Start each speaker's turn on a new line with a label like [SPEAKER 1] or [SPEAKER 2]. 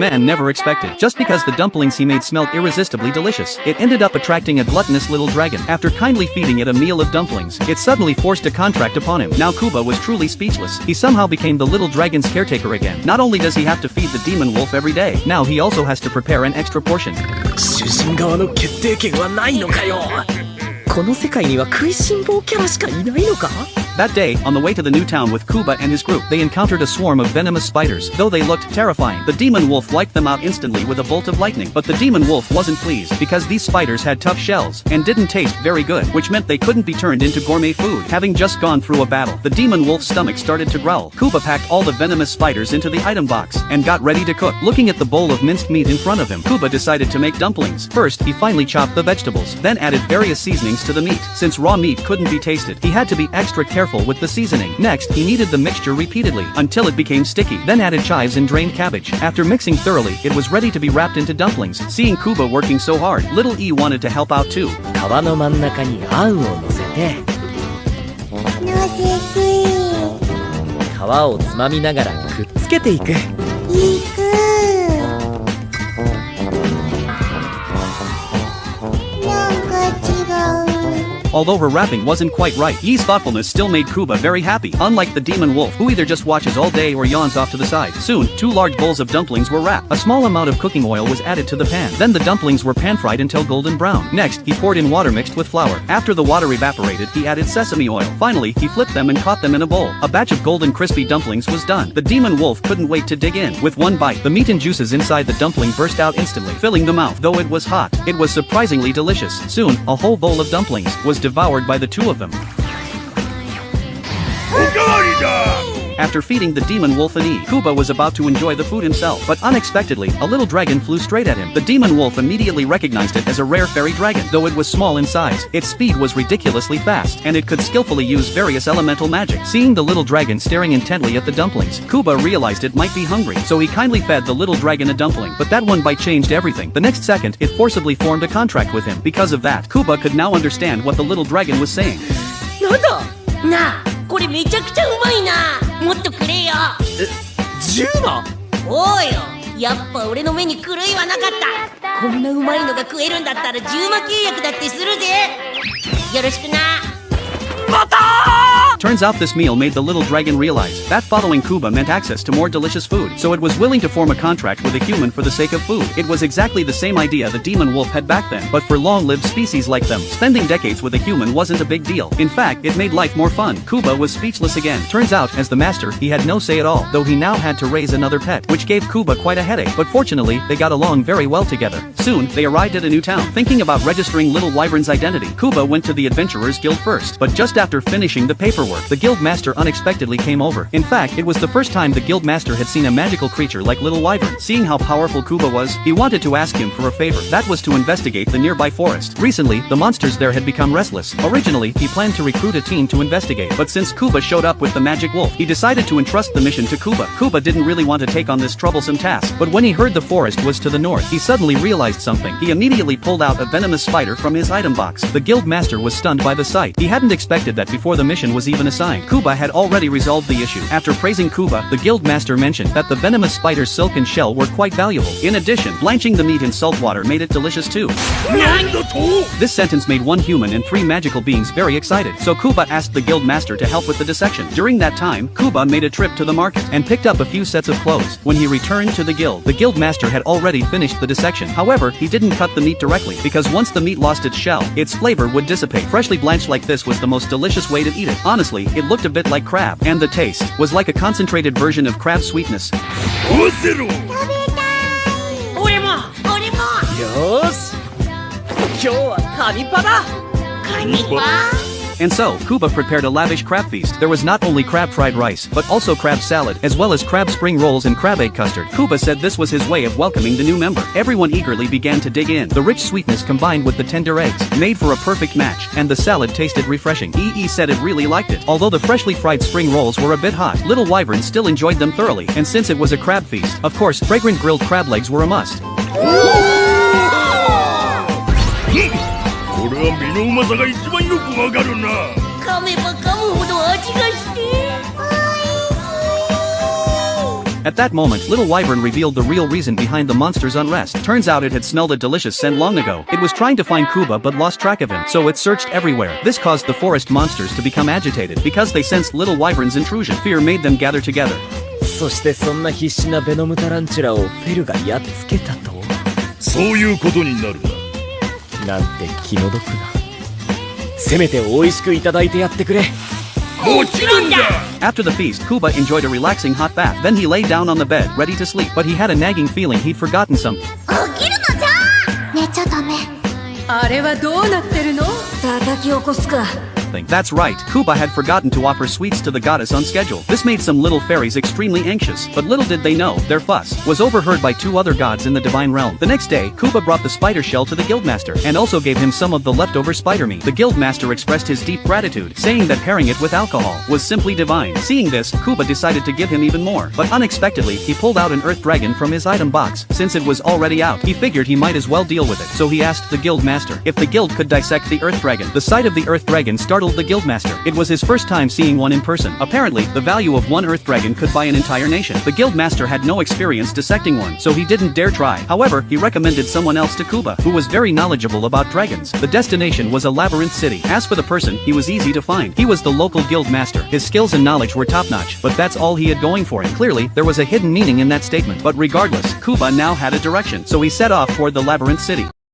[SPEAKER 1] man never expected. Just because the dumplings he made smelled irresistibly delicious, it ended up attracting a gluttonous little dragon. After kindly feeding it a meal of dumplings, it suddenly forced a contract upon him. Now Kuba was truly speechless. He somehow became the little dragon's caretaker again. Not only does he have to feed the demon wolf every day, now he also has to prepare an extra portion.
[SPEAKER 2] 主人側の決定権はないのかよ。この世界には食いしん坊キャラしかいないのか？
[SPEAKER 1] That day, on the way to the new town with Kuba and his group, they encountered a swarm of venomous spiders. Though they looked terrifying, the demon wolf wiped them out instantly with a bolt of lightning. But the demon wolf wasn't pleased, because these spiders had tough shells, and didn't taste very good, which meant they couldn't be turned into gourmet food. Having just gone through a battle, the demon wolf's stomach started to growl. Kuba packed all the venomous spiders into the item box, and got ready to cook. Looking at the bowl of minced meat in front of him, Kuba decided to make dumplings. First, he finely chopped the vegetables, then added various seasonings to the meat. Since raw meat couldn't be tasted, he had to be extra careful with the seasoning. Next, he kneaded the mixture repeatedly, until it became sticky, then added chives and drained cabbage. After mixing thoroughly, it was ready to be wrapped into dumplings. Seeing Kuba working so hard, little E wanted to help out too.
[SPEAKER 2] 皮の真ん中にあんを乗せて皮をつまみながらくっつけていく
[SPEAKER 1] Although her wrapping wasn't quite right, Yi's thoughtfulness still made Kuba very happy, unlike the demon wolf, who either just watches all day or yawns off to the side. Soon, 2 large bowls of dumplings were wrapped. A small amount of cooking oil was added to the pan. Then the dumplings were pan-fried until golden brown. Next, he poured in water mixed with flour. After the water evaporated, he added sesame oil. Finally, he flipped them and caught them in a bowl. A batch of golden crispy dumplings was done. The demon wolf couldn't wait to dig in. With one bite, the meat and juices inside the dumpling burst out instantly, filling the mouth. Though it was hot, it was surprisingly delicious. Soon, a whole bowl of dumplings was devoured by the 2 of them. After feeding the demon wolf an E, Kuba was about to enjoy the food himself, but unexpectedly, a little dragon flew straight at him. The demon wolf immediately recognized it as a rare fairy dragon. Though it was small in size, its speed was ridiculously fast, and it could skillfully use various elemental magic. Seeing the little dragon staring intently at the dumplings, Kuba realized it might be hungry, so he kindly fed the little dragon a dumpling. But that one bite changed everything. The next second, it forcibly formed a contract with him. Because of that, Kuba could now understand what the little dragon was saying.
[SPEAKER 3] なんだなあ、これめちゃくちゃうまいな。もっとくれよ。
[SPEAKER 2] 10万？
[SPEAKER 3] おうよ、やっぱ俺の目に狂いはなかった。こんなうまいのが食えるんだったら10万契約だってするぜ。よろしくな。また
[SPEAKER 1] Turns out this meal made the little dragon realize that following Kuba meant access to more delicious food, so it was willing to form a contract with a human for the sake of food. It was exactly the same idea the demon wolf had back then, but for long-lived species like them, spending decades with a human wasn't a big deal. In fact, it made life more fun. Kuba was speechless again. Turns out, as the master, he had no say at all, though he now had to raise another pet, which gave Kuba quite a headache, but fortunately, they got along very well together. Soon, they arrived at a new town. Thinking about registering Little Wyvern's identity, Kuba went to the Adventurers Guild first, but just after finishing the paperwork, the guild master unexpectedly came over. In fact, it was the first time the guild master had seen a magical creature like Little Wyvern. Seeing how powerful Kuba was, he wanted to ask him for a favor. That was to investigate the nearby forest. Recently, the monsters there had become restless. Originally, he planned to recruit a team to investigate, but since Kuba showed up with the magic wolf, he decided to entrust the mission to Kuba. Kuba didn't really want to take on this troublesome task, but when he heard the forest was to the north, he suddenly realized something. He immediately pulled out a venomous spider from his item box. The guild master was stunned by the sight. He hadn't expected that before the mission was even assigned. Kuba had already resolved the issue. After praising Kuba, the guild master mentioned that the venomous spider's silk and shell were quite valuable. In addition, blanching the meat in salt water made it delicious too. This sentence made one human and 3 magical beings very excited, so Kuba asked the guild master to help with the dissection. During that time, Kuba made a trip to the market and picked up a few sets of clothes. When he returned to the guild master had already finished the dissection. However, he didn't cut the meat directly, because once the meat lost its shell, its flavor would dissipate. Freshly blanched like this was the most delicious way to eat it. Honestly, it looked a bit like crab, and the taste was like a concentrated version of crab sweetness.
[SPEAKER 3] 俺も
[SPEAKER 2] よーし今日はカニパだ
[SPEAKER 3] カニパ
[SPEAKER 1] And so, Kuba prepared a lavish crab feast. There was not only crab fried rice, but also crab salad, as well as crab spring rolls and crab egg custard. Kuba said this was his way of welcoming the new member. Everyone eagerly began to dig in. The rich sweetness combined with the tender eggs made for a perfect match, and the salad tasted refreshing. EE said it really liked it. Although the freshly fried spring rolls were a bit hot, Little Wyvern still enjoyed them thoroughly, and since it was a crab feast, of course, fragrant grilled crab legs were a must.
[SPEAKER 4] これは身のうまさが一番よくわかるな。
[SPEAKER 3] 噛めば噛むほど味がして
[SPEAKER 1] At that moment, Little Wyvern revealed the real reason behind the monster's unrest. Turns out it had smelled a delicious scent long ago. It was trying to find Kuba but lost track of him, so it searched everywhere. This caused the forest monsters to become agitated because they sensed Little Wyvern's intrusion. Fear made them gather together.
[SPEAKER 2] そしてそんな必死なベノムタランチュラをフェルがやっつけたと。
[SPEAKER 4] そういうことになるな。
[SPEAKER 2] なんて気の毒な。せめて美味しくいただいてやってくれ。
[SPEAKER 4] もちろんだ。
[SPEAKER 1] After the feast, Kuba enjoyed a relaxing hot bath. Then he lay down on the bed, ready to sleep. But he had a nagging feeling he'd forgotten something.
[SPEAKER 3] 起きるのじゃ寝ちゃダメ。
[SPEAKER 5] あれはどうなってるの？
[SPEAKER 3] 叩き起こすか。
[SPEAKER 1] That's right, Kuba had forgotten to offer sweets to the goddess on schedule. This made some little fairies extremely anxious, but little did they know, their fuss was overheard by 2 other gods in the divine realm. The next day, Kuba brought the spider shell to the guildmaster, and also gave him some of the leftover spider meat. The guildmaster expressed his deep gratitude, saying that pairing it with alcohol was simply divine. Seeing this, Kuba decided to give him even more, but unexpectedly, he pulled out an earth dragon from his item box. Since it was already out, he figured he might as well deal with it, so he asked the guildmaster if the guild could dissect the earth dragon. The sight of the earth dragon startled the guildmaster. It was his first time seeing one in person. Apparently, the value of one earth dragon could buy an entire nation. The guildmaster had no experience dissecting one, so he didn't dare try. However, he recommended someone else to Kuba, who was very knowledgeable about dragons. The destination was a labyrinth city. As for the person, he was easy to find. He was the local guildmaster. His skills and knowledge were top-notch, but that's all he had going for him. Clearly, there was a hidden meaning in that statement. But regardless, Kuba now had a direction, so he set off toward the labyrinth city.